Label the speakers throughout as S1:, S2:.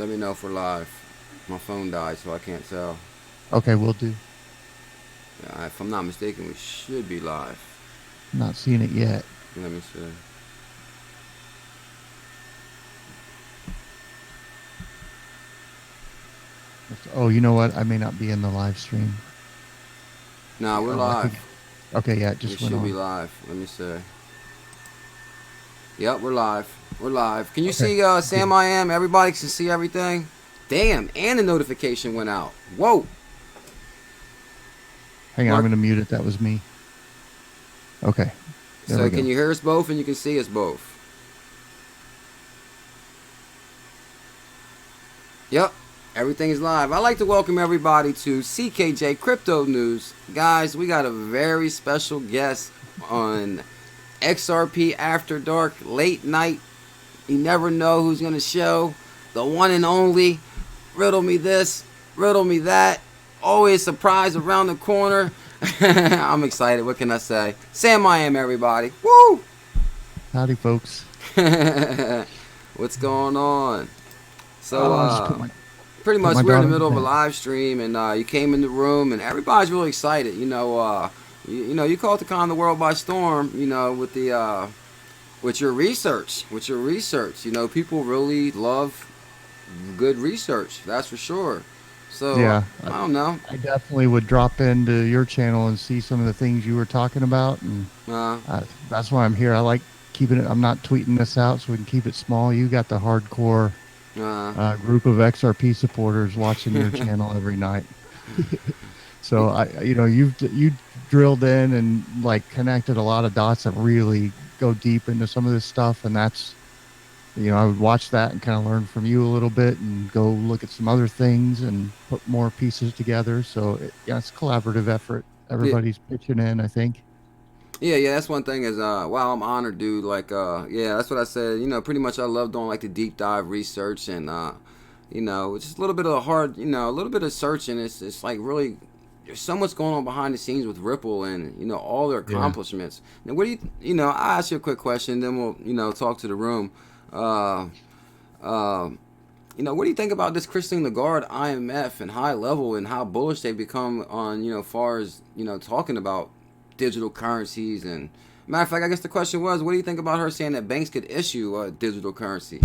S1: Let me know if we're live. My phone died, so I can't tell.
S2: Okay, we'll do.
S1: If I'm not mistaken, we should be live.
S2: Not seeing it yet.
S1: Let me see.
S2: Oh, you know what? I may not be in the live stream.
S1: Nah, we're
S2: Oh, I think.
S1: live.
S2: Okay, yeah, it
S1: We
S2: just went
S1: should be
S2: on.
S1: live. Let me see. Yep, we're live. We're live. Can you
S2: Okay,
S1: see
S2: good.
S1: SamIam? Everybody can see everything? Damn, and the notification went out. Whoa.
S2: Hang on, I'm
S1: Mark,
S2: going to mute it. That was me. Okay, there
S1: so
S2: we
S1: can
S2: go.
S1: you hear us both and you can see us both? Yep, everything is live. I'd like to welcome everybody to CKJ Crypto News. Guys, we got a very special guest on XRP After Dark, late night. You never know who's going to show. The one and only. Riddle me this, riddle me that. Always surprise around the corner. I'm excited. What can I say? SamIam, everybody. Woo!
S2: Howdy, folks.
S1: What's going on? So,
S2: Oh, I'll just put my
S1: pretty
S2: put
S1: much
S2: my
S1: we're in the
S2: daughter to
S1: middle of a
S2: bed.
S1: live stream, and you came in the room, and everybody's really excited. You caught the con the world by storm. With the with your research, people really love good research. That's for sure. So
S2: Yeah,
S1: I don't know.
S2: I definitely would drop into your channel and see some of the things you were talking about, and
S1: Uh,
S2: that's why I'm here. I like keeping it. I'm not tweeting this out, so we can keep it small. You got the hardcore
S1: uh,
S2: group of XRP supporters watching your channel every night. So you drilled in and like connected a lot of dots that really go deep into some of this stuff, and that's I would watch that and kind of learn from you a little bit and go look at some other things and put more pieces together. So it's a collaborative effort.
S1: yeah,
S2: Everybody's pitching in, I think.
S1: yeah. That's one thing is wow, I'm honored, dude. Like yeah, that's what I said. Pretty much I love doing like the deep dive research and just a little bit of hard, a little bit of searching. It's like really. There's so much going on behind the scenes with Ripple and all their
S2: Yeah.
S1: accomplishments. Now, what do I'll ask you a quick question, then we'll talk to the room. Uh, uh, what do you think about this Christine Lagarde, IMF, and high level, and how bullish they've become on far as talking about digital currencies? And matter of fact, I guess the question was, what do you think about her saying that banks could issue a digital currency?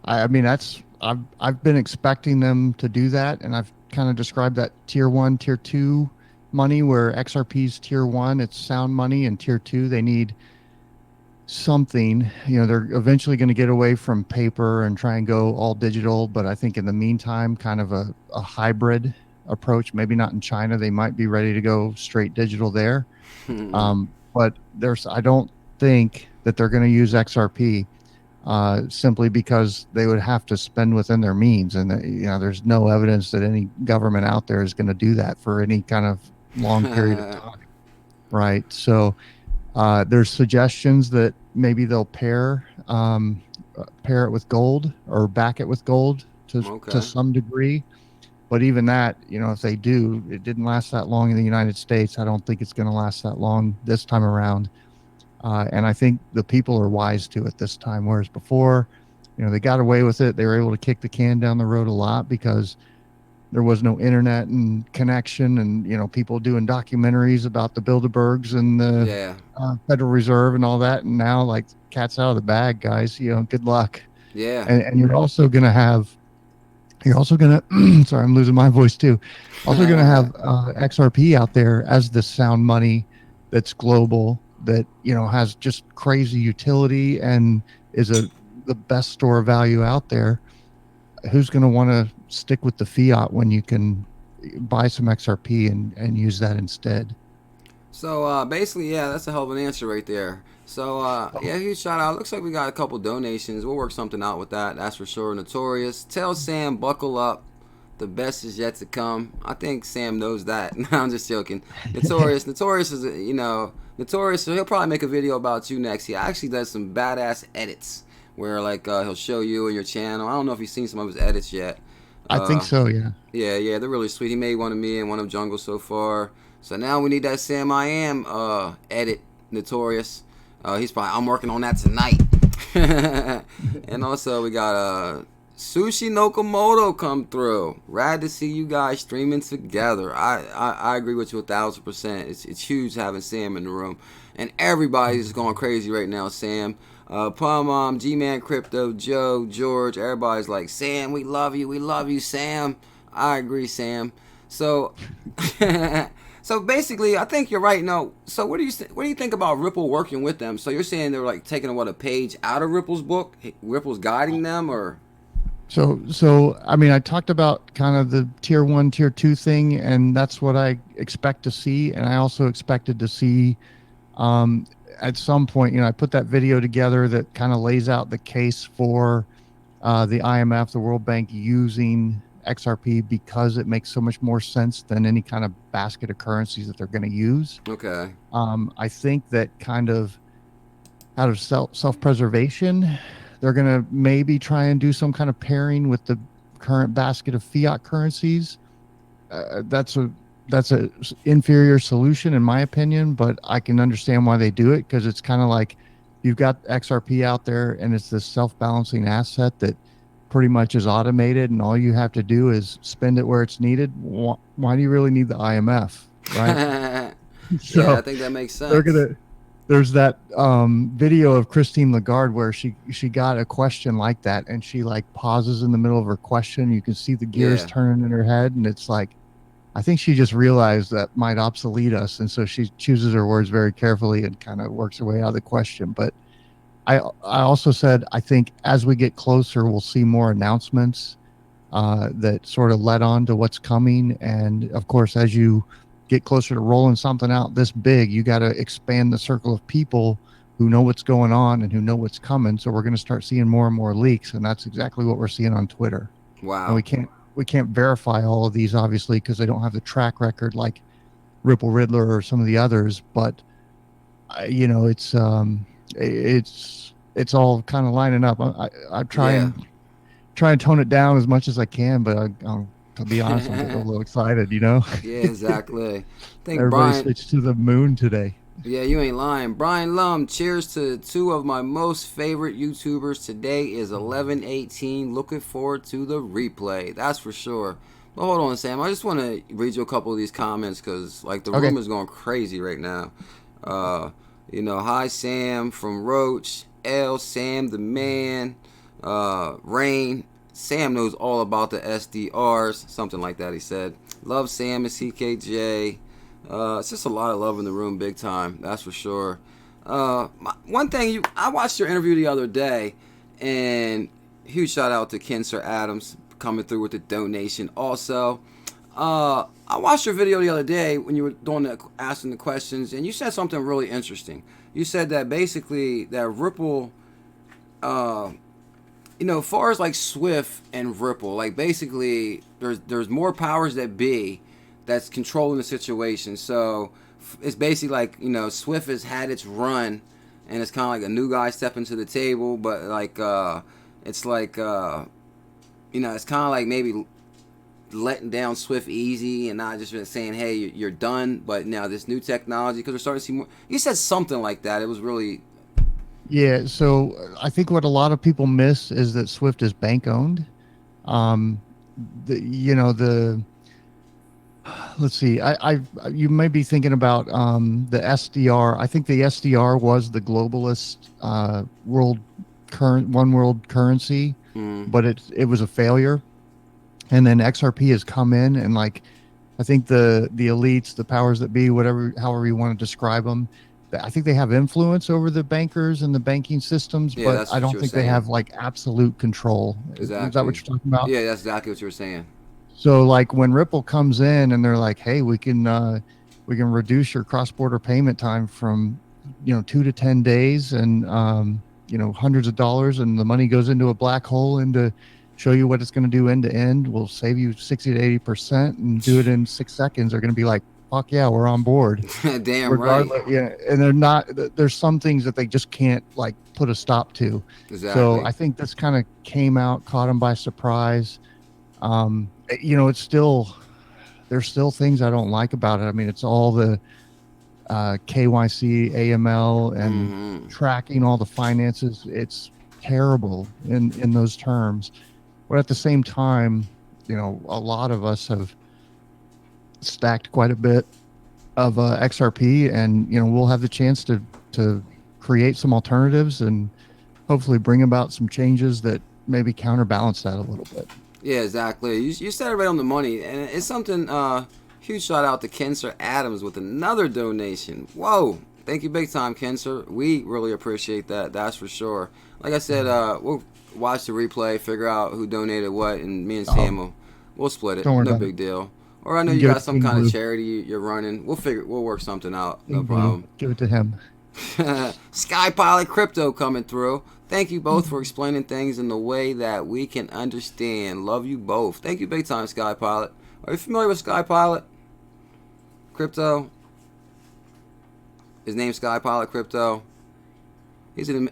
S2: I mean, I've been expecting them to do that, and I've kind of described that tier one, tier two money, where XRP's tier one, it's sound money, and tier two, they need something. They're eventually going to get away from paper and try and go all digital, but I think in the meantime, kind of a hybrid approach. Maybe not in China; they might be ready to go straight digital there. But I don't think that they're going to use XRP simply because they would have to spend within their means. And, there's no evidence that any government out there is going to do that for any kind of long period of time. Right. So there's suggestions that maybe they'll pair it with gold or back it with gold to
S1: Okay.
S2: some degree. But even that, if they do, it didn't last that long in the United States. I don't think it's going to last that long this time around. And I think the people are wise to it this time, whereas before, they got away with it. They were able to kick the can down the road a lot because there was no internet and connection, and people doing documentaries about the Bilderbergs and the
S1: Yeah.
S2: Federal Reserve and all that. And now, like, cat's out of the bag, guys. Good luck.
S1: Yeah.
S2: And you're also gonna sorry, I'm losing my voice too. Also gonna have XRP out there as the sound money that's global, that has just crazy utility and is the best store of value out there. Who's gonna want to stick with the fiat when you can buy some XRP and use that instead?
S1: So basically, yeah, that's a hell of an answer right there. So yeah, huge shout out. Looks like we got a couple donations. We'll work something out with that. That's for sure. Notorious. Tell Sam buckle up. The best is yet to come. I think Sam knows that. No, I'm just joking. Notorious. Notorious is Notorious. So he'll probably make a video about you next. He actually does some badass edits where like he'll show you and your channel. I don't know if you've seen some of his edits yet.
S2: I think
S1: Uh,
S2: so. Yeah.
S1: yeah, yeah, they're really sweet. He made one of me and one of Jungle so far. So now we need that Sam I Am edit, Notorious. I'm working on that tonight. And also we got Sushi Nakamoto come through. Rad to see you guys streaming together. I agree with you 1,000%. It's huge having Sam in the room, and everybody's just going crazy right now. Sam, Palm, G-Man Crypto, Joe, George, everybody's like, Sam, we love you, Sam. I agree, Sam. So, so basically, I think you're right. No, so what do you think about Ripple working with them? So you're saying they're like taking a page out of Ripple's book? Ripple's guiding them, or?
S2: So I mean, I talked about kind of the tier 1, tier 2 thing, and that's what I expect to see. And I also expected to see at some point, I put that video together that kind of lays out the case for the IMF, the World Bank, using XRP because it makes so much more sense than any kind of basket of currencies that they're going to use.
S1: Okay.
S2: I think that kind of out of self-preservation, they're going to maybe try and do some kind of pairing with the current basket of fiat currencies. That's a inferior solution in my opinion, but I can understand why they do it, because it's kind of like you've got XRP out there and it's this self-balancing asset that pretty much is automated, and all you have to do is spend it where it's needed. Why do you really need the IMF, right?
S1: Yeah, I think that makes sense.
S2: There's that video of Christine Lagarde where she got a question like that, and she like pauses in the middle of her question. You can see the gears turning in her head, and it's like, I think she just realized that might obsolete us, and so she chooses her words very carefully and kind of works her way out of the question. But I also said I think as we get closer, we'll see more announcements that sort of led on to what's coming, and of course, as you get closer to rolling something out this big, you got to expand the circle of people who know what's going on and who know what's coming. So we're going to start seeing more and more leaks, and that's exactly what we're seeing on Twitter.
S1: Wow.
S2: And we can't verify all of these obviously because they don't have the track record like Ripple Riddler or some of the others. But it's all kind of lining up. I try and tone it down as much as I can, but to be honest, I'm getting a little excited,
S1: Yeah, exactly. I think
S2: everybody switched to the moon today.
S1: Yeah, you ain't lying. Brian Lum, cheers to two of my most favorite YouTubers. Today is 11/18. Looking forward to the replay. That's for sure. But hold on, Sam. I just want to read you a couple of these comments because, like, the room is going crazy right now. Hi, Sam from Roach. L, Sam the man. Rain. Sam knows all about the SDRs. Something like that, he said. Love Sam and CKJ. It's just a lot of love in the room, big time. That's for sure. One thing, I watched your interview the other day, and huge shout out to Ken Sir Adams coming through with the donation. Also, I watched your video the other day when you were asking the questions, and you said something really interesting. You said that basically that Ripple, as far as like Swift and Ripple, like basically there's more powers that be that's controlling the situation. So it's basically like, Swift has had its run, and it's kind of like a new guy stepping to the table, but like it's like it's kind of like maybe letting down Swift easy and not just saying, hey, you're done. But now this new technology, because we're starting to see more. You said something like that. It was really.
S2: Yeah, so I think what a lot of people miss is that Swift is bank owned. Let's see. You may be thinking about the SDR. I think the SDR was the globalist one world currency, but it was a failure. And then XRP has come in, and like I think the elites, the powers that be, however you want to describe them, I think they have influence over the bankers and the banking systems, but I don't think they have like absolute control.
S1: Exactly.
S2: Is that what you're talking about?
S1: Yeah, that's exactly what you were saying.
S2: So like when Ripple comes in and they're like, hey, we can reduce your cross-border payment time from 2 to 10 days and hundreds of dollars, and the money goes into a black hole and to show you what it's going to do end to end. We'll save you 60 to 80% and do it in 6 seconds. They're going to be like, fuck yeah, we're on board.
S1: Damn right.
S2: Yeah, and there's some things that they just can't like put a stop to.
S1: Exactly.
S2: So I think this kind of caught them by surprise. It's still, there's still things I don't like about it. I mean, it's all the KYC, AML, and tracking all the finances. It's terrible in those terms. But at the same time, a lot of us have stacked quite a bit of XRP, and we'll have the chance to create some alternatives and hopefully bring about some changes that maybe counterbalance that a little bit.
S1: Yeah, exactly. You said it right on the money, and it's something. Huge shout out to Kenser Adams with another donation. Whoa! Thank you big time, Kenser. We really appreciate that. That's for sure. Like I said, we'll watch the replay, figure out who donated what, and me and Sam we'll split it.
S2: Don't worry
S1: No
S2: about
S1: big deal. Or I know
S2: You
S1: you
S2: give
S1: got
S2: it
S1: some
S2: to
S1: kind of
S2: Blue.
S1: charity you're running. We'll work something out. No
S2: Blue.
S1: problem.
S2: Give it to him.
S1: Sky Pilot Crypto coming through. Thank you both for explaining things in the way that we can understand. Love you both. Thank you big time, Sky Pilot. Are you familiar with Sky Pilot Crypto? His name's Sky Pilot Crypto. He's in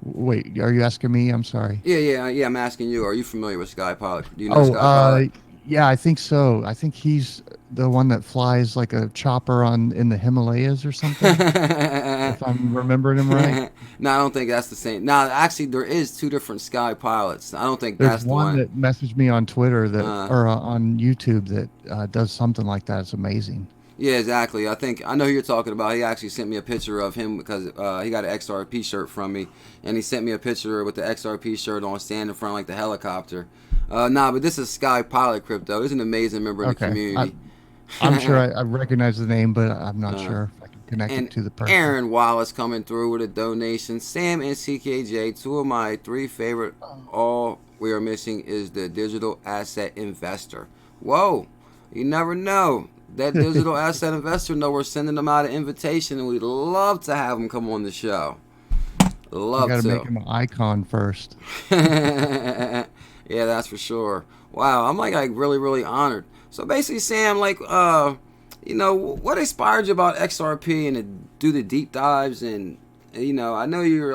S2: Wait, are you asking me? I'm sorry.
S1: Yeah. I'm asking you. Are you familiar with Sky Pilot? Do you know Sky Pilot?
S2: Yeah, I think so. I think he's the one that flies like a chopper in the Himalayas or something. If I'm remembering him right.
S1: No, I don't think that's the same. No, actually, there is two different Sky Pilots. I don't think
S2: There's
S1: that's the
S2: one
S1: one.
S2: that messaged me on Twitter or on YouTube that does something like that. It's amazing.
S1: Yeah, exactly. I know who you're talking about. He actually sent me a picture of him because he got an XRP shirt from me, and he sent me a picture with the XRP shirt on, standing in front of like the helicopter. But this is Sky Pilot Crypto. He's an amazing member of the community.
S2: I'm sure I recognize the name, but I'm not sure if I can connect it to the person.
S1: Aaron Wallace coming through with a donation. Sam and CKJ, two of my three favorite. All we are missing is the digital asset investor. Whoa, you never know. That digital asset investor know we're sending them out an invitation, and we'd love to have them come on the show. Love to.
S2: Got to make him an icon first.
S1: Yeah, that's for sure. Wow, I'm like really, really honored. So basically, Sam, what inspired you about XRP and to do the deep dives? And I know you're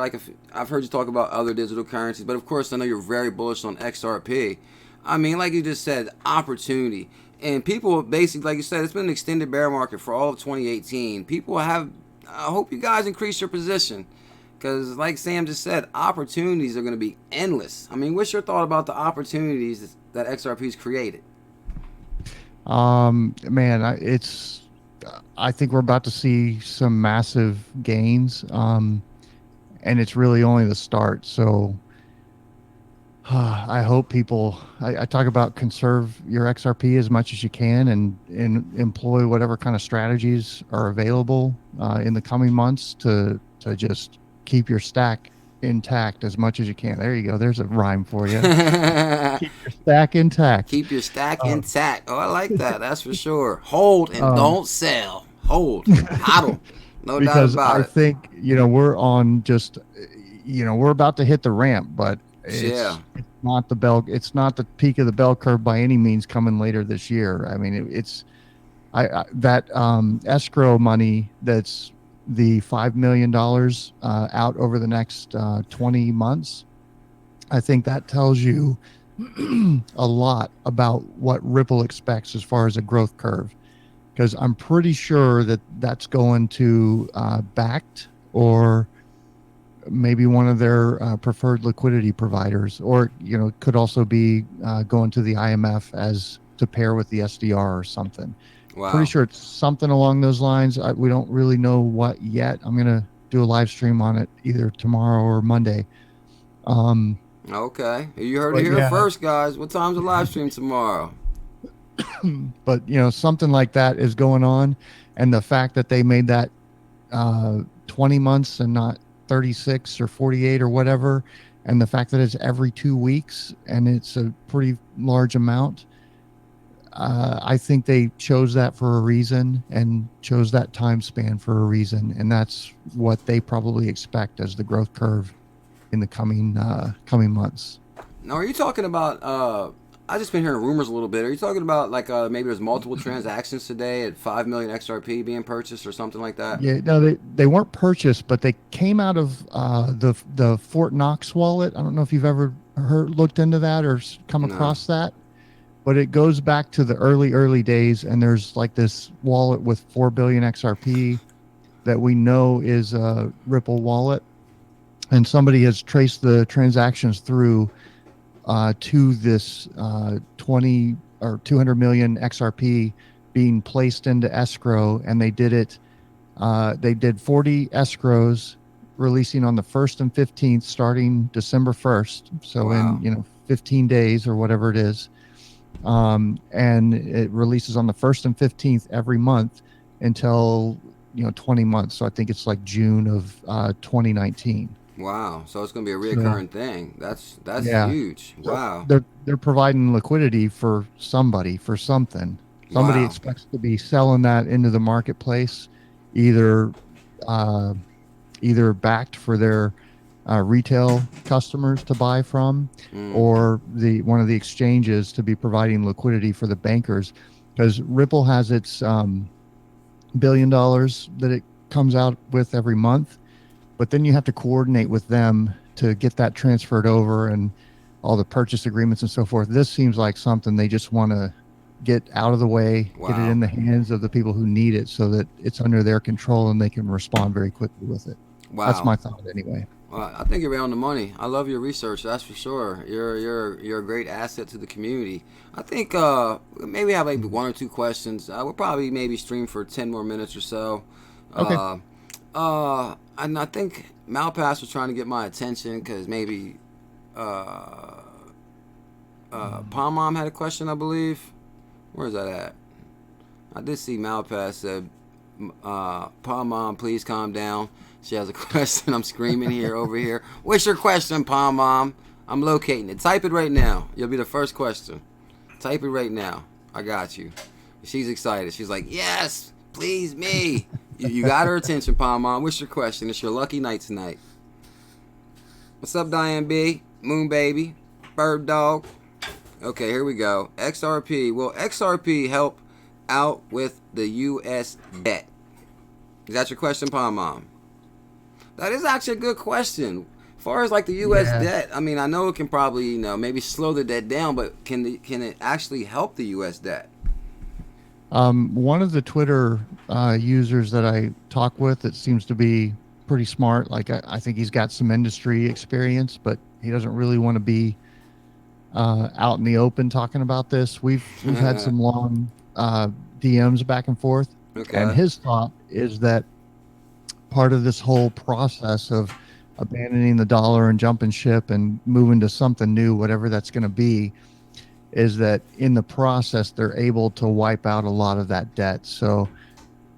S1: I've heard you talk about other digital currencies, but of course, I know you're very bullish on XRP. I mean, like you just said, opportunity. And people basically, like you said, it's been an extended bear market for all of 2018. I hope you guys increase your position. Because like Sam just said, opportunities are going to be endless. I mean, what's your thought about the opportunities that XRP's created?
S2: Man, I think we're about to see some massive gains. And it's really only the start. So I hope people, I talk about conserve your XRP as much as you can and employ whatever kind of strategies are available in the coming months to just keep your stack intact as much as you can. There you go. There's a rhyme for you. Keep your stack intact.
S1: Keep your stack intact. Oh, I like that. That's for sure. Hold and don't sell. Hold. Hodl. No doubt about it.
S2: I think, we're on just, we're about to hit the ramp, but it's not it's not the peak of the bell curve by any means coming later this year. I mean, that escrow money that's the $5 million out over the next 20 months, I think that tells you a lot about what Ripple expects as far as a growth curve, because I'm pretty sure that that's going to Backed or maybe one of their preferred liquidity providers, or could also be going to the IMF as to pair with the SDR or something.
S1: Wow.
S2: Pretty sure it's something along those lines. We don't really know what yet. I'm gonna do a live stream on it either tomorrow or Monday.
S1: Okay, you heard it here first, guys. What time's the live stream tomorrow?
S2: But something like that is going on, and the fact that they made that 20 months and not 36 or 48 or whatever, and the fact that it's every 2 weeks and it's a pretty large amount, I think they chose that for a reason and chose that time span for a reason, and that's what they probably expect as the growth curve in the coming months.
S1: Now, are you talking about I just been hearing rumors a little bit. Are you talking about maybe there's multiple transactions today at 5 million XRP being purchased or something like that?
S2: Yeah, no, they weren't purchased, but they came out of the Fort Knox wallet. I don't know if you've ever looked into that or come across that, but it goes back to the early days. And there's like this wallet with 4 billion XRP that we know is a Ripple wallet. and somebody has traced the transactions through to this 20 or 200 million XRP being placed into escrow, and they did it. They did 40 escrows releasing on the 1st and 15th, starting December 1st. So
S1: Wow.
S2: in 15 days or whatever it is, and it releases on the 1st and 15th every month until 20 months. So I think it's like June of 2019.
S1: Wow. So it's gonna be a
S2: So
S1: reoccurring thing. That's
S2: yeah,
S1: huge.
S2: so
S1: Wow.
S2: they're providing liquidity for somebody for something. Somebody
S1: Wow.
S2: expects to be selling that into the marketplace, either uh, either backed for their retail customers to buy from,
S1: Mm.
S2: or the one of the exchanges to be providing liquidity for the bankers, because Ripple has its $1 billion that it comes out with every month, but then you have to coordinate with them to get that transferred over and all the purchase agreements and so forth. This seems like something they just want to get out of the way, get it
S1: Wow.
S2: in the hands of the people who need it so that it's under their control and they can respond very quickly with it. That's
S1: Wow.
S2: my thought anyway.
S1: Well, I think you're right on the money. I love your research. That's for sure. You're a great asset to the community. I think maybe have maybe one or two questions. We'll probably maybe stream for 10 more minutes or so.
S2: Okay.
S1: Uh, and I think Malpass was trying to get my attention because maybe uh, Palm Mom had a question, I believe. Where is that at? I did see Malpass said, Palm Mom, please calm down. She has a question. I'm screaming here over here. What's your question, Palm Mom? I'm locating it. Type it right now. You'll be the first question. Type it right now. I got you. She's excited. She's like, yes, please, me. You got her attention, Palm Mom. What's your question? It's your lucky night tonight. What's up, Diane B? Moon Baby? Bird Dog? Okay, here we go. XRP. Will XRP help out with the U.S. debt? Is that your question, Palm Mom? That is actually a good question. As far as like the U.S.
S2: Yeah.
S1: debt, I mean, I know it can probably maybe slow the debt down, but can it actually help the U.S. debt?
S2: One of the Twitter users that I talk with that seems to be pretty smart. Like I think he's got some industry experience, but he doesn't really want to be out in the open talking about this. We've had some long DMs back and forth, and
S1: Okay.
S2: his thought is that part of this whole process of abandoning the dollar and jumping ship and moving to something new, whatever that's going to be, is that in the process they're able to wipe out a lot of that debt. So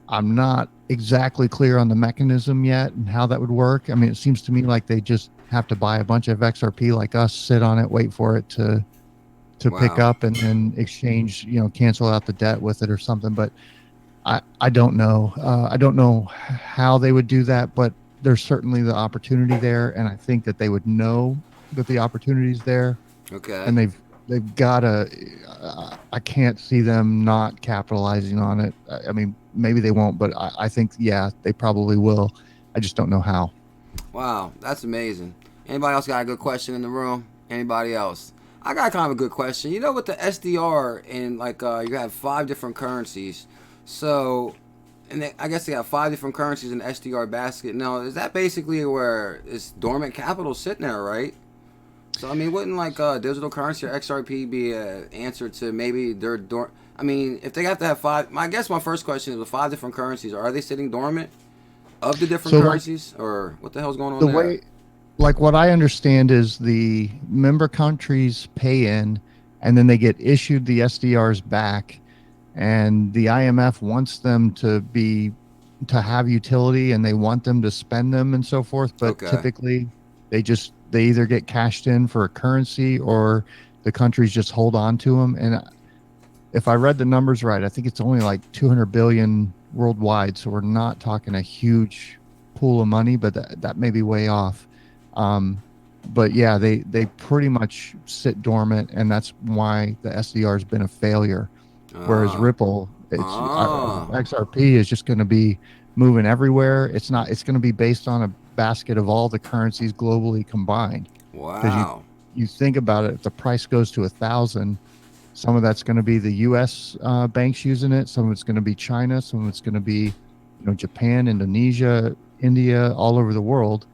S2: I'm not exactly clear on the mechanism yet and how that would work. I mean, it seems to me like they just have to buy a bunch of XRP like us, sit on it, wait for it to pick
S1: Wow.
S2: up, and then exchange, cancel out the debt with it or something. But I don't know. I don't know how they would do that, but there's certainly the opportunity there, and I think that they would know that the opportunity's there,
S1: Okay.
S2: and they've got to. I can't see them not capitalizing on it. I mean, maybe they won't, but I think yeah, they probably will. I just don't know how.
S1: Wow, that's amazing. Anybody else got a good question in the room? Anybody else? I got kind of a good question. You know, with the SDR and like you have 5 different currencies, so I guess they have 5 different currencies in the SDR basket. Now, is that basically where it's dormant capital sitting there, right? So I mean, wouldn't like digital currency or XRP be an answer to maybe their I mean, if they have to have five, I guess my first question is with 5 different currencies, are they sitting dormant of the different
S2: So like
S1: currencies, or what the hell's going on
S2: the
S1: there?
S2: way like what I understand is the member countries pay in and then they get issued the SDRs back, and the IMF wants them to have utility and they want them to spend them and so forth, but
S1: Okay.
S2: typically they either get cashed in for a currency or the countries just hold on to them. And if I read the numbers right, I think it's only like 200 billion worldwide, so we're not talking a huge pool of money, but that may be way off. Um, but yeah, they pretty much sit dormant, and that's why the SDR has been a failure. Whereas
S1: Ah.
S2: Ripple, it's
S1: Ah.
S2: XRP is just going to be moving everywhere. It's not. It's going to be based on a basket of all the currencies globally combined. Because
S1: Wow.
S2: you think about it, if the price goes to 1,000, some of that's going to be the U.S. Banks using it. Some of it's going to be China. Some of it's going to be, Japan, Indonesia, India, all over the world.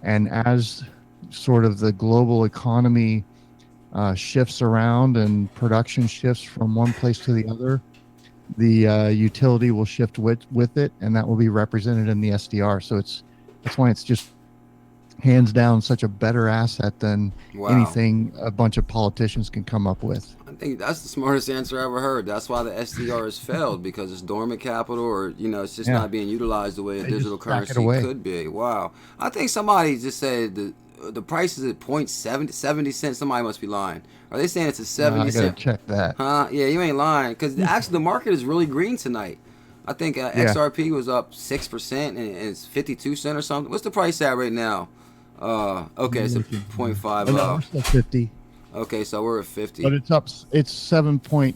S2: And as sort of the global economy shifts around and production shifts from one place to the other, the utility will shift with it, and that will be represented in the SDR. So that's why it's just hands down such a better asset than
S1: Wow.
S2: anything a bunch of politicians can come up with.
S1: I think that's the smartest answer I ever heard. That's why the SDR has failed, because it's dormant capital, or it's just
S2: Yeah,
S1: not being utilized the way a
S2: they just
S1: digital
S2: stack it
S1: currency
S2: away.
S1: could be. Wow. I think somebody just said the price is at 0.70 cents. Somebody must be lying. Are they saying it's a 70
S2: I gotta
S1: cent?
S2: check that.
S1: Huh? Yeah, you ain't lying. Because actually, the market is really green tonight. I think
S2: Yeah,
S1: XRP was up 6%, and it's 52 cents or something. What's the price at right now? Okay, it's a
S2: looking here. Oh no,
S1: 0.50.
S2: we're still 50,
S1: Okay, so we're at
S2: but
S1: 50.
S2: it's up. It's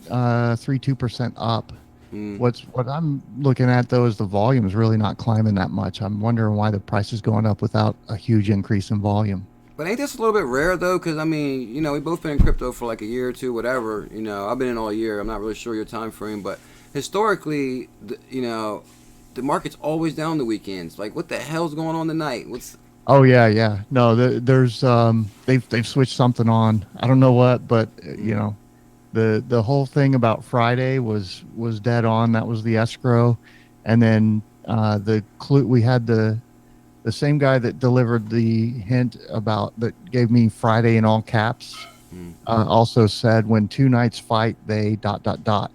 S2: 7.32% up.
S1: Mm.
S2: What I'm looking at though is the volume is really not climbing that much. I'm wondering why the price is going up without a huge increase in volume.
S1: But ain't this a little bit rare though? Because I mean, we both been in crypto for like a year or two, whatever. I've been in all year. I'm not really sure your time frame, but historically, the market's always down the weekends. Like, what the hell's going on tonight? What's
S2: Oh yeah, yeah. No, there's they've switched something on. I don't know what, but
S1: mm,
S2: the whole thing about Friday was dead on. That was the escrow, and then the clue we had the same guy that delivered the hint about that gave me Friday in all caps.
S1: mm.
S2: Also said when two knights fight, they dot dot dot,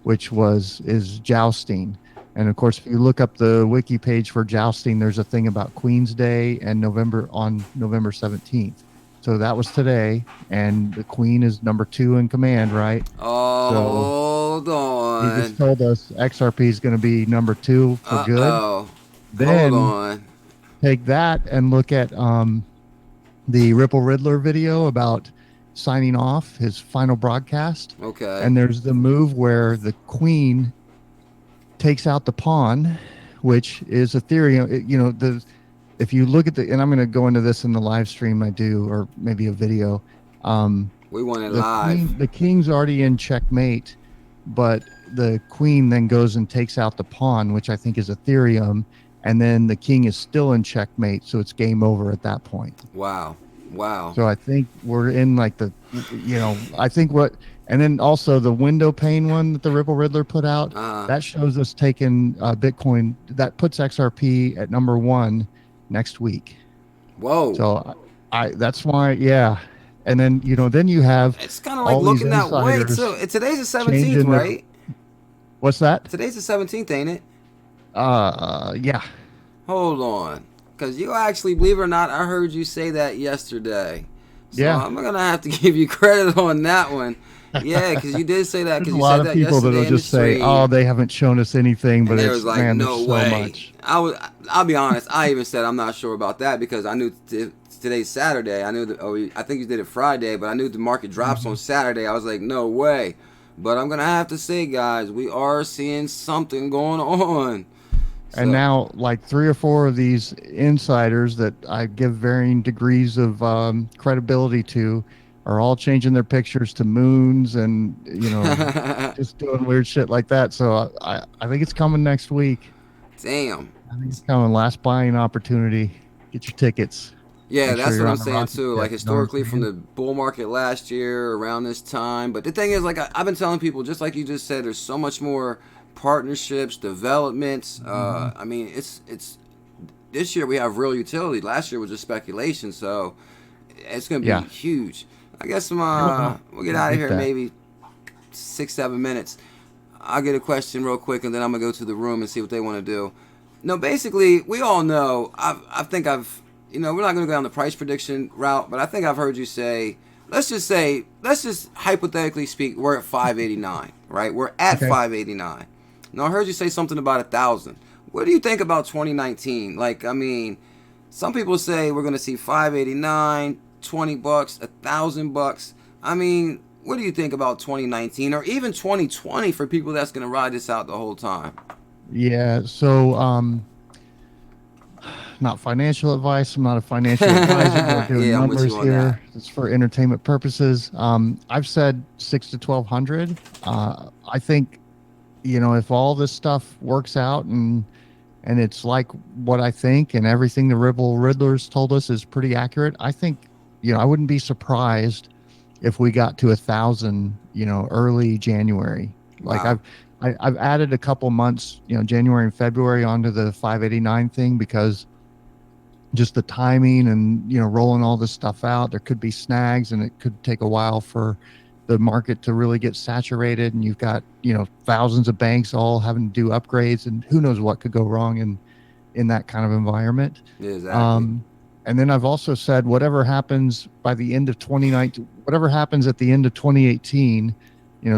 S2: which is jousting. And of course, if you look up the wiki page for jousting, there's a thing about Queen's Day and November 17th. So that was today, and the Queen is number 2 in command, right? So
S1: Oh, hold
S2: he just
S1: on.
S2: told us XRP is going to be number 2 for good.
S1: Oh, hold
S2: Then
S1: on.
S2: take that and look at the Ripple Riddler video about signing off his final broadcast.
S1: Okay.
S2: And there's the move where the Queen takes out the pawn, which is Ethereum. If you look at and I'm going to go into this in the live stream I do, or maybe a video.
S1: We want it
S2: The
S1: live.
S2: king's already in checkmate, but the queen then goes and takes out the pawn, which I think is Ethereum, and then the king is still in checkmate, so it's game over at that point.
S1: Wow. Wow.
S2: So I think we're in like I think and then also the window pane one that the Ripple Riddler put out,
S1: Uh,
S2: that shows us taking Bitcoin, that puts XRP at number 1 next week.
S1: whoa.
S2: So that's why, yeah. And then, then you have
S1: It's kind of like
S2: all these
S1: looking that way
S2: insiders
S1: too. Today's the 17th,
S2: changing their,
S1: right?
S2: what's that?
S1: Today's the 17th, ain't it?
S2: Yeah.
S1: Hold on. Because you actually, believe it or not, I heard you say that yesterday. So
S2: Yeah.
S1: I'm going to have to give you credit on that one. Yeah, because you did say that,
S2: There's
S1: because
S2: a
S1: you
S2: lot
S1: said
S2: of
S1: that
S2: people
S1: yesterday
S2: that'll
S1: in the
S2: just say, "Oh,
S1: stream.
S2: they haven't shown us anything,"
S1: And
S2: but
S1: they was
S2: it's,
S1: like,
S2: man,
S1: no
S2: there's so
S1: way.
S2: much.
S1: I'll be honest. I even said I'm not sure about that, because I knew today's Saturday. I knew I think you did it Friday, but I knew the market drops on Saturday. I was like, no way. But I'm gonna have to say, guys, we are seeing something going on.
S2: And
S1: So
S2: now, like 3 or 4 of these insiders that I give varying degrees of credibility to are all changing their pictures to moons and, just doing weird shit like that. So I think it's coming next week.
S1: damn.
S2: I think it's coming. Last buying opportunity. Get your tickets.
S1: Yeah,
S2: Make sure
S1: that's what
S2: you're
S1: I'm
S2: on the
S1: saying
S2: rocket
S1: too. Like,
S2: ship. You know what I'm
S1: historically, from
S2: saying?
S1: the bull market last year around this time. But the thing is, like, I've been telling people, just like you just said, there's so much more partnerships, developments.
S2: Hmm.
S1: I mean, it's this year we have real utility. Last year was just speculation, so it's gonna be
S2: Yeah.
S1: huge. I guess
S2: I don't,
S1: we'll get
S2: I don't
S1: out of
S2: get
S1: here in
S2: that.
S1: maybe 6-7 minutes. I'll get a question real quick, and then I'm gonna go to the room and see what they want to do. No, basically, we all know. I think I've, we're not gonna go down the price prediction route, but I think I've heard you say, let's just hypothetically speak, we're at 589, right? We're at
S2: Okay.
S1: 589. Now I heard you say something about 1,000. What do you think about 2019? Like, I mean, some people say we're gonna see 589, $20, $1,000. I mean, what do you think about 2019 or even 2020 for people that's gonna ride this out the whole time?
S2: Yeah. So, not financial advice. I'm not a financial advisor. We're doing
S1: Yeah, I'm with
S2: numbers
S1: you on that.
S2: here. It's for entertainment purposes. I've said 6 to 1,200. I think, if all this stuff works out and and it's like what I think, and everything the Ripple Riddlers told us is pretty accurate. I think, I wouldn't be surprised if we got to 1,000, early January. Like
S1: Wow.
S2: I've added a couple months, January and February onto the 589 thing because just the timing and rolling all this stuff out, there could be snags, and it could take a while for the market to really get saturated, and you've got thousands of banks all having to do upgrades, and who knows what could go wrong in that kind of environment.
S1: Yeah, exactly.
S2: And then I've also said whatever happens by the end of 2019, whatever happens at the end of 2018,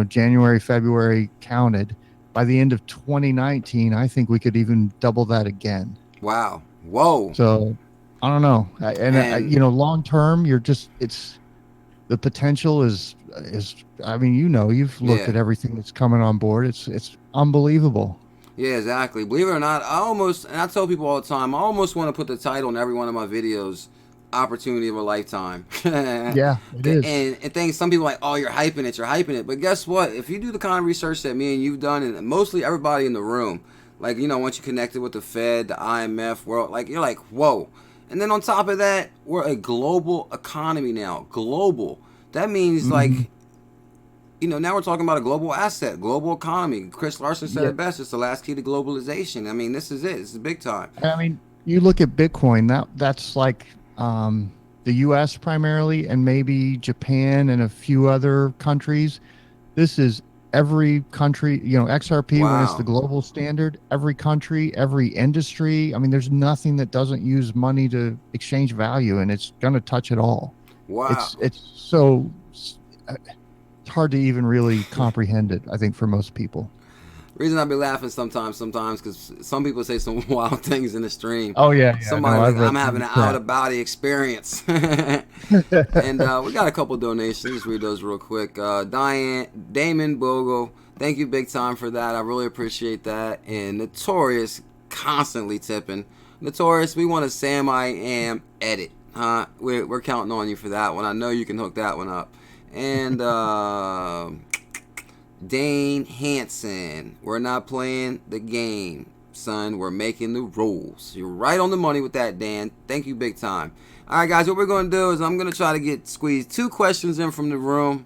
S2: January, February counted, by the end of 2019 I think we could even double that again.
S1: Wow. Whoa.
S2: So I don't know.
S1: And
S2: Long term, it's the potential is. I mean, you've looked
S1: yeah.
S2: at everything that's coming on board. It's unbelievable.
S1: Yeah, exactly. Believe it or not, and I tell people all the time, I almost want to put the title on every one of my videos, Opportunity of a Lifetime. and,
S2: Yeah, it is.
S1: and things, some people are like, oh, you're hyping it. But guess what? If you do the kind of research that me and you've done, and mostly everybody in the room, like, once you connected with the Fed, the IMF, world, like, you're like, whoa. And then on top of that, we're a global economy now. Global. That means, like,
S2: Hmm.
S1: now we're talking about a global asset, global economy. Chris Larson said
S2: Yeah.
S1: it best. It's the last key to globalization. I mean, this is it. This is big time.
S2: I mean, you look at Bitcoin. That's like the U.S. primarily, and maybe Japan and a few other countries. This is every country. XRP, when it's the
S1: Wow.
S2: global standard, every country, every industry. I mean, there's nothing that doesn't use money to exchange value, and it's going to touch it all.
S1: Wow.
S2: It's so it's hard to even really comprehend it, I think, for most people.
S1: Reason I be laughing sometimes, because some people say some wild things in the stream.
S2: Oh yeah. No,
S1: Somebody
S2: I've
S1: like, I'm
S2: read some
S1: having an out
S2: crap.
S1: of body experience. And we got a couple donations. Just read those real quick. Damon Bogle, thank you big time for that. I really appreciate that. And Notorious, constantly tipping. Notorious, we want a SamIam edit. We're counting on you for that one. I know you can hook that one up. And Dane Hansen, we're not playing the game, son. We're making the rules. You're right on the money with that, Dan. Thank you big time. All right, guys, what we're going to do is I'm going to try to squeeze 2 questions in from the room.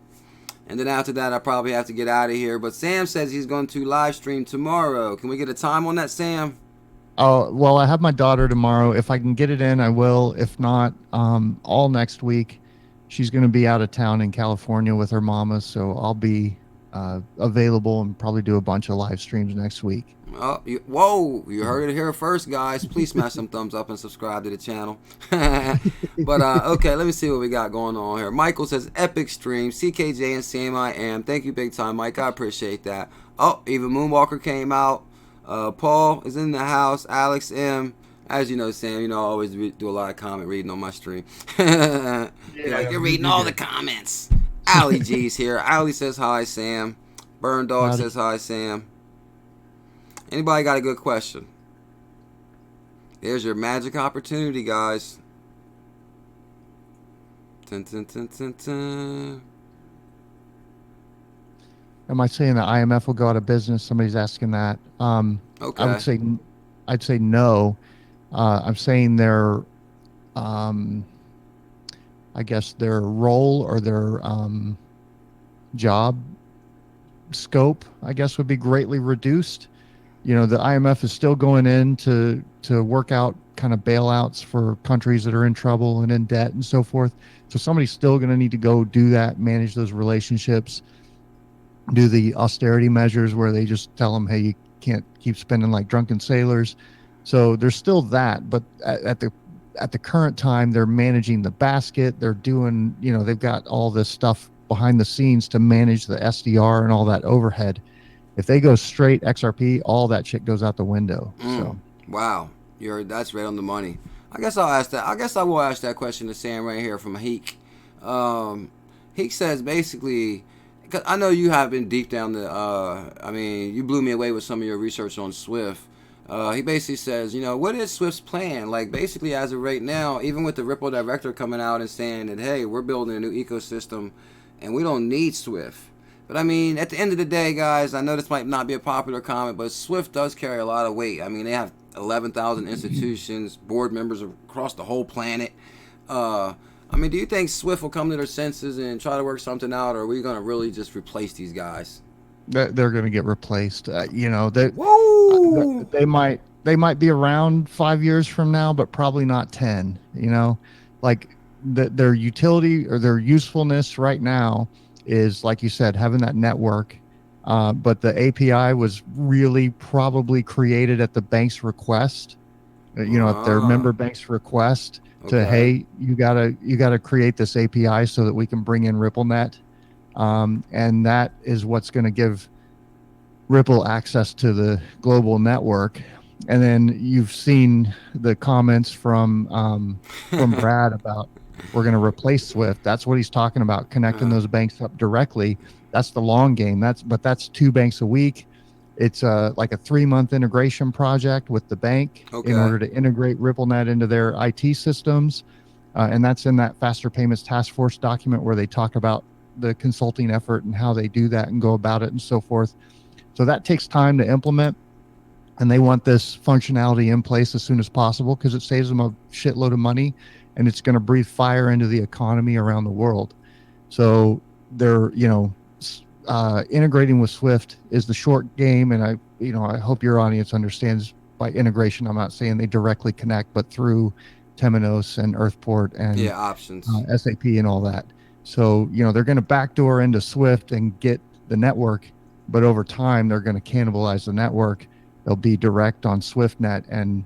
S1: And then after that, I probably have to get out of here. But Sam says he's going to live stream tomorrow. Can we get a time on that, Sam?
S2: Oh, well, I have my daughter tomorrow. If I can get it in, I will. If not, all next week. She's going to be out of town in California with her mama, so I'll be available and probably do a bunch of live streams next week.
S1: Oh, whoa, you heard it here first, guys. Please smash some thumbs up and subscribe to the channel. But okay, let me see what we got going on here. Michael says epic stream, CKJ and SamIam. Thank you big time, Mike. I appreciate that. Oh, even Moonwalker came out. Paul is in the house. Alex M. As you know, Sam, I always do a lot of comment reading on my stream. You're reading all the comments. Ali G's here. Ali says hi, Sam. Burn Dog says hi, Sam. Anybody got a good question? There's your magic opportunity, guys. Dun, dun, dun, dun, dun.
S2: Am I saying the IMF will go out of business? Somebody's asking that.
S1: Okay.
S2: I'd say no. I'm saying their, I guess their role or their job scope, I guess, would be greatly reduced. The IMF is still going in to work out kind of bailouts for countries that are in trouble and in debt and so forth. So somebody's still going to need to go do that, manage those relationships, do the austerity measures where they just tell them, hey, you can't keep spending like drunken sailors. So there's still that, but at the current time, they're managing the basket. They're doing, they've got all this stuff behind the scenes to manage the SDR and all that overhead. If they go straight XRP, all that shit goes out the window. So
S1: wow, that's right on the money. I guess I'll ask that. I guess I will ask that question to Sam right here from Heek. Heek says basically, because I know you have been deep down the. I mean, you blew me away with some of your research on Swift. He basically says, what is Swift's plan? Like, basically, as of right now, even with the Ripple director coming out and saying that, hey, we're building a new ecosystem and we don't need Swift. But, I mean, at the end of the day, guys, I know this might not be a popular comment, but Swift does carry a lot of weight. I mean, they have 11,000 institutions, board members across the whole planet. I mean, do you think Swift will come to their senses and try to work something out, or are we going to really just replace these guys?
S2: They're going to get replaced. You know,
S1: Whoa!
S2: they might be around 5 years from now, but probably not 10. You know, like their utility or their usefulness right now is, like you said, having that network. But the API was really probably created at the bank's request. You know, at their
S1: Ah,
S2: member bank's request to,
S1: okay.
S2: hey, you gotta create this API so that we can bring in RippleNet, and that is what's going to give Ripple access to the global network. And then you've seen the comments from Brad about we're going to replace Swift. That's what he's talking about, connecting
S1: Uh,
S2: those banks up directly. That's the long game. That's 2 banks a week. It's like a 3-month integration project with the bank in
S1: okay.
S2: order to integrate RippleNet into their IT systems. And that's in that Faster Payments Task Force document where they talk about the consulting effort and how they do that and go about it and so forth. So that takes time to implement, and they want this functionality in place as soon as possible because it saves them a shitload of money, and it's going to breathe fire into the economy around the world. So they're, integrating with Swift is the short game, and I hope your audience understands by integration. I'm not saying they directly connect, but through Temenos and Earthport and
S1: Yeah, options.
S2: SAP and all that. So they're going to backdoor into Swift and get the network, but over time they're going to cannibalize the network. They'll be direct on SwiftNet and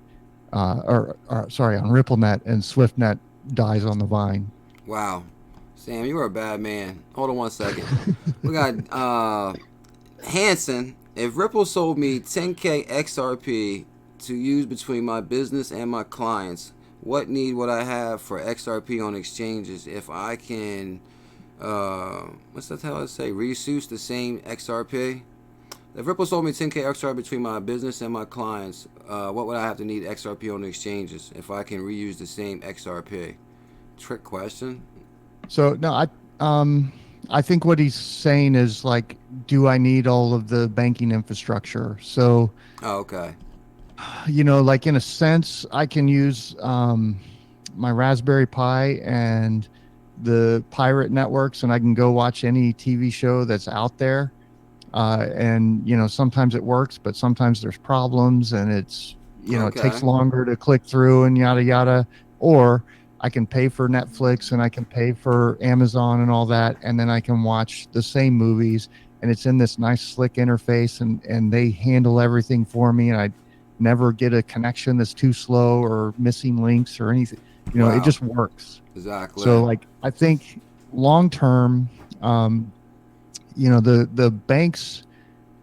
S2: or sorry, on RippleNet, and SwiftNet dies on the vine.
S1: Wow. Sam, you are a bad man. Hold on one second. We got Hanson. If Ripple sold me 10K XRP to use between my business and my clients, what need would I have for XRP on exchanges if I can, what's that hell I say, reuse the same XRP? If Ripple sold me 10K XRP between my business and my clients, what would I have to need XRP on the exchanges if I can reuse the same XRP? Trick question.
S2: So no, I think what he's saying is like, do I need all of the banking infrastructure? So
S1: Oh, okay.
S2: like in a sense, I can use my Raspberry Pi and the pirate networks, and I can go watch any TV show that's out there. And sometimes it works, but sometimes there's problems, and it takes
S1: Okay.
S2: longer to click through and yada yada. Or I can pay for Netflix and I can pay for Amazon and all that, and then I can watch the same movies, and it's in this nice slick interface, and they handle everything for me, and I never get a connection that's too slow or missing links or anything. It
S1: Wow.
S2: just works. So
S1: Exactly.
S2: like I think long term, um, the banks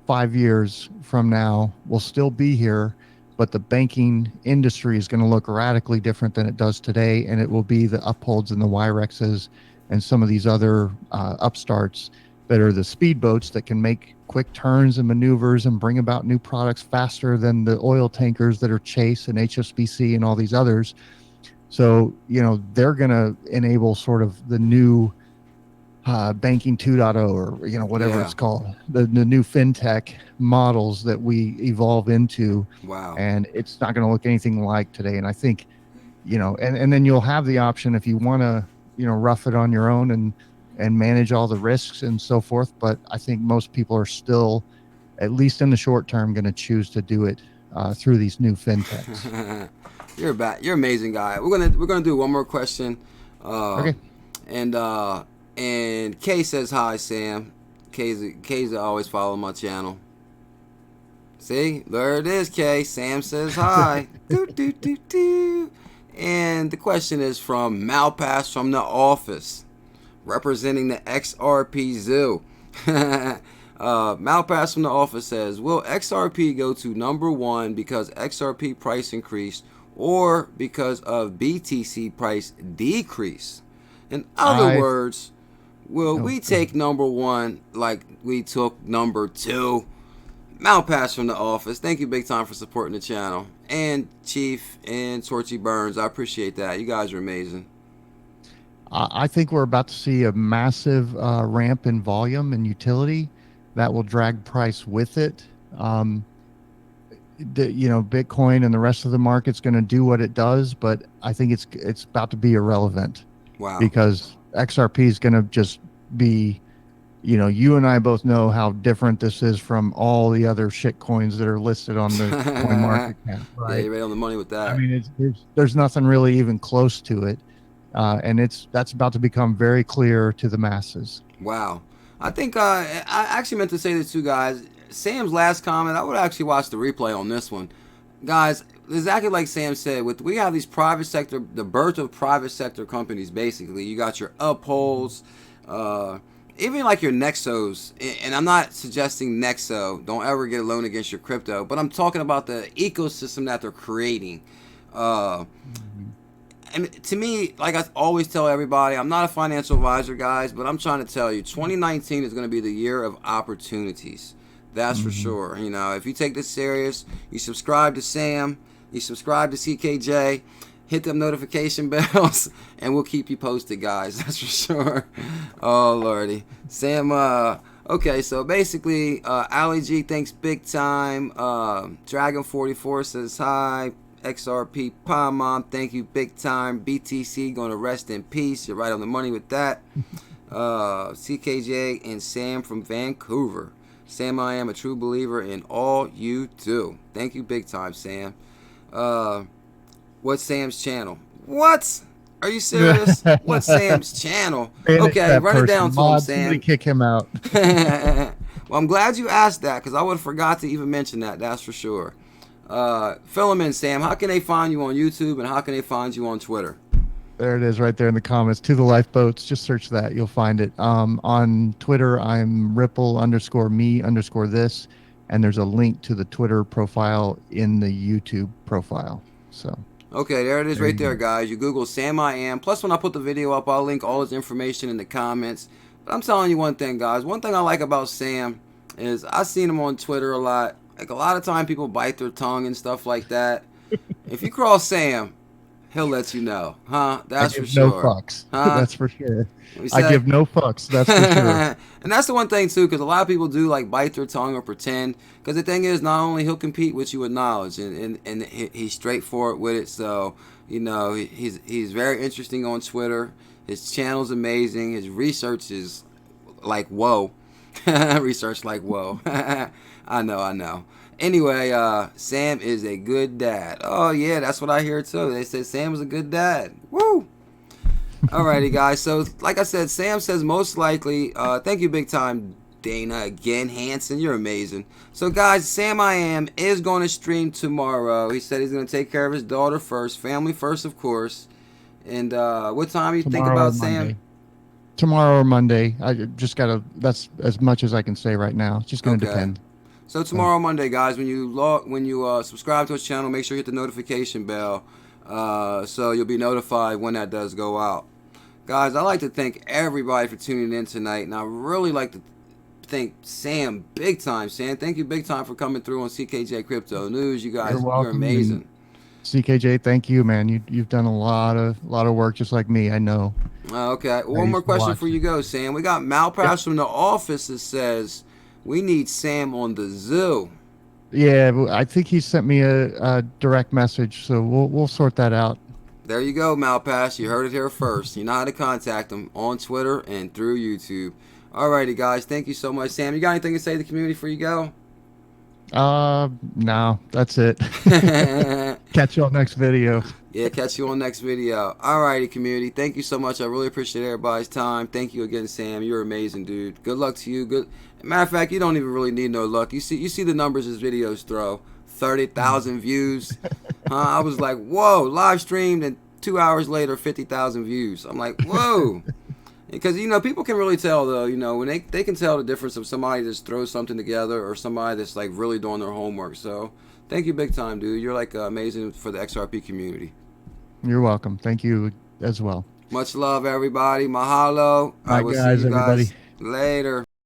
S2: 5 years from now will still be here, but the banking industry is going to look radically different than it does today, and it will be the Upholds and the Yrexes and some of these other upstarts that are the speedboats that can make quick turns and maneuvers and bring about new products faster than the oil tankers that are Chase and HSBC and all these others. So they're going to enable sort of the new banking 2.0, or whatever
S1: Yeah.
S2: it's called, the new fintech models that we evolve into,
S1: Wow.
S2: and it's not going to look anything like today. And I think and then you'll have the option if you want to rough it on your own and manage all the risks and so forth. But I think most people are still, at least in the short term, going to choose to do it through these new fintechs.
S1: You're bad. You're an amazing guy. We're gonna do one more question. Uh,
S2: Okay.
S1: and Kay says hi, Sam. Kay's always follow my channel. See, there it is, Kay. Sam says hi. Do do do do. And the question is from Malpass from the office, representing the XRP Zoo. Malpass from the office says, will XRP go to number one because XRP price increased or because of BTC price decrease? In other
S2: I
S1: words, will
S2: oh,
S1: we
S2: go ahead.
S1: take number one like we took number two? Malpass from the office. Thank you big time for supporting the channel. And Chief and Torchy Burns. I appreciate that. You guys are amazing.
S2: I think we're about to see a massive ramp in volume and utility that will drag price with it. Um, Bitcoin and the rest of the market's going to do what it does, but I think it's about to be irrelevant.
S1: Wow.
S2: Because XRP is going to just be, you and I both know how different this is from all the other shit coins that are listed on the coin market cap. Right?
S1: Yeah, you're right on the money with that.
S2: I mean, there's nothing really even close to it, and that's about to become very clear to the masses.
S1: Wow. I think I actually meant to say this too, guys. Sam's last comment, I would actually watch the replay on this one. Guys, exactly like Sam said, we have these private sector, the birth of private sector companies, basically. You got your UPHOLDs, even like your Nexos, and I'm not suggesting Nexo, don't ever get a loan against your crypto, but I'm talking about the ecosystem that they're creating. And to me, like I always tell everybody, I'm not a financial advisor, guys, but I'm trying to tell you, 2019 is going to be the year of opportunities. That's for sure. If you take this serious, you subscribe to Sam, you subscribe to CKJ, hit them notification bells, and we'll keep you posted, guys. That's for sure. Oh, Lordy. Sam, okay, so basically, Ali G thanks big time. Dragon44 says hi. XRP Mom, thank you big time. BTC gonna rest in peace. You're right on the money with that. CKJ and Sam from Vancouver. Sam, I am a true believer in all you do. Thank you big time, Sam. What's Sam's channel? What? Are you serious? What's Sam's channel? Okay, run it down to him, Sam.
S2: Somebody kick him out.
S1: Well, I'm glad you asked that because I would have forgot to even mention that. That's for sure. Fill them in, Sam. How can they find you on YouTube and how can they find you on Twitter?
S2: There it is right there in the comments. To the Lifeboats. Just search that. You'll find it. On Twitter, I'm Ripple_me_this. And there's a link to the Twitter profile in the YouTube profile. So.
S1: Okay, there it is right there, guys. You Google SamIam. Plus, when I put the video up, I'll link all his information in the comments. But I'm telling you one thing, guys. One thing I like about Sam is I've seen him on Twitter a lot. Like a lot of time people bite their tongue and stuff like that. If you cross Sam, he'll let you know. Huh? That's for sure.
S2: No fucks.
S1: Huh?
S2: That's for sure. I give no fucks. That's for sure.
S1: And that's the one thing too, because a lot of people do like bite their tongue or pretend. Because the thing is, not only he'll compete with you with knowledge, and he's straightforward with it. So he's very interesting on Twitter. His channel's amazing. His research is like whoa. Research like whoa. I know. Anyway, Sam is a good dad. Oh yeah, that's what I hear too. They said Sam is a good dad. Woo! Alrighty, guys. So, like I said, Sam says most likely. Thank you, big time, Dana. Again, Hanson, you're amazing. So, guys, SamIam is going to stream tomorrow. He said he's going to take care of his daughter first, family first, of course. And what time do you think about Sam?
S2: Tomorrow or Monday. I just gotta. That's as much as I can say right now. It's just going to depend.
S1: So tomorrow, Monday, guys, when you subscribe to his channel, make sure you hit the notification bell, so you'll be notified when that does go out. Guys, I'd like to thank everybody for tuning in tonight, and I really like to thank Sam big time. Sam, thank you big time for coming through on CKJ Crypto News. You guys, you're amazing.
S2: CKJ, thank you, man. You've done a lot of work just like me. I know.
S1: Okay, one more question before you go, Sam. We got Malpass from the office that says we need Sam on the zoo.
S2: Yeah, I think he sent me a direct message, so we'll sort that out.
S1: There you go, Malpass. You heard it here first. You know how to contact him on Twitter and through YouTube. Alrighty, guys. Thank you so much, Sam. You got anything to say to the community before you go?
S2: No, that's it. Catch you on next video.
S1: Yeah, catch you on next video. Alrighty, community. Thank you so much. I really appreciate everybody's time. Thank you again, Sam. You're amazing, dude. Good luck to you. Good. Matter of fact, you don't even really need no luck. You see the numbers his videos throw. 30,000 views. I was like, whoa, live streamed, and 2 hours later, 50,000 views. I'm like, whoa. Because, people can really tell, though, when they can tell the difference of somebody that throws something together or somebody that's, like, really doing their homework. So, thank you big time, dude. You're, like, amazing for the XRP community.
S2: You're welcome. Thank you as well.
S1: Much love, everybody. Mahalo.
S2: Bye, guys, everybody.
S1: Later.